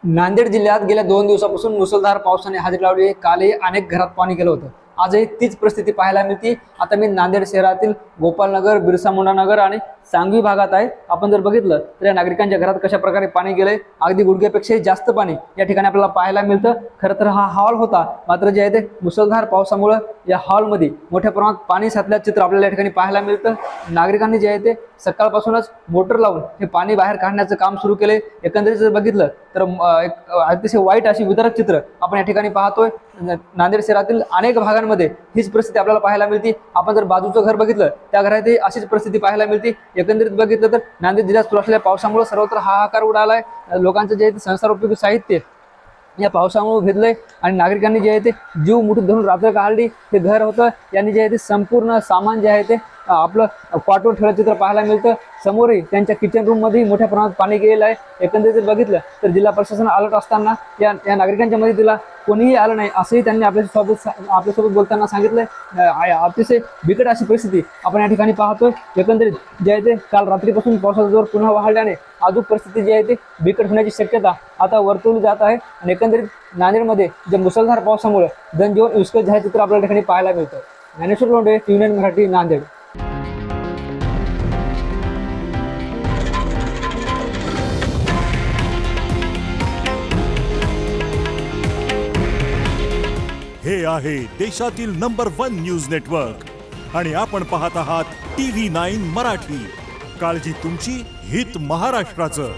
नांदेड जिल्ह्यात गेल्या 2 दिवसापासून मुसळधार पावसाने हजेरी लावली आहे। कालही अनेक घरात पाणी गेलं होतं। आजही तीच परिस्थिती पाहायला मिळते। आता मी नांदेड शहरातील गोपालनगर, बिरसा मुंडा नगर आणि सांगवी भागात आहे। आपण जर बघितलं तर या नागरिकांच्या घरात कशा प्रकारे पाणी गेलंय, अगदी गुडघ्यापेक्षाही जास्त पाणी या ठिकाणी आपल्याला पाहायला मिळतं। खरं तर हा हॉल होता, मात्र जे आहे ते मुसळधार पावसामुळे या हॉलमध्ये मोठ्या प्रमाणात पाणी साचल्याचं चित्र आपल्याला या ठिकाणी पाहायला मिळतं। नागरिकांनी जे आहे ते सकाळपासूनच मोटर लावून हे पाणी बाहेर काढण्याचं काम सुरू केले। एकंदरीत जर बघितलं तर एक अतिशय वाईट अशी विदारक चित्र आपण या ठिकाणी पाहतोय। नांदेड शहरातील अनेक भागांमध्ये हीच परिस्थिती आपल्याला पाहायला मिळते। आपण जर बाजूचं घर बघितलं त्या घरातही अशीच परिस्थिती पाहायला मिळते। एकंदरीत बघितलं तर नांदेड जिल्ह्यात सुरू असलेल्या पावसामुळे सर्वत्र हाहाकार उडालाय। लोकांचं जे आहे ते संसारोपयोगी साहित्य या पावसामुळे भेदलंय आणि नागरिकांनी जे आहे ते जीव मुठीत धरून रात्र काढली। हे घर होतं, यांनी जे आहे ते संपूर्ण सामान जे आहे ते आपलं पाठवून ठेवल्याचं चित्र पाहायला मिळतं। समोरही त्यांच्या किचन रूम मध्ये मोठ्या प्रमाणात पाणी गेलेलं आहे। एकंदरीत जर बघितलं तर जिल्हा प्रशासन अलर्ट असताना या नागरिकांच्या मदतीला कोणीही आलं नाही, असंही त्यांनी आपल्यासोबत बोलताना सांगितलंय। अतिशय बिकट अशी परिस्थिती आपण या ठिकाणी पाहतोय। एकंदरीत जे आहे ते काल रात्रीपासून पावसाचा जोर पुन्हा वाढल्याने अजून परिस्थिती जी आहे ती बिकट होण्याची शक्यता आता वर्तवली जात आहे। आणि एकंदरीत नांदेडमध्ये जे मुसळधार पावसामुळे जनजीवन विस्कळीत झाल्याचं चित्र आपल्याला ठिकाणी पाहायला मिळतं। ज्ञानेश्वर लोंढे, TV9 मराठी, नांदेड। हे आहे देशातील नंबर 1 न्यूज नेटवर्क आणि आपण पाहत आहात TV9 मराठी। काळजी तुमची, हित महाराष्ट्राचं।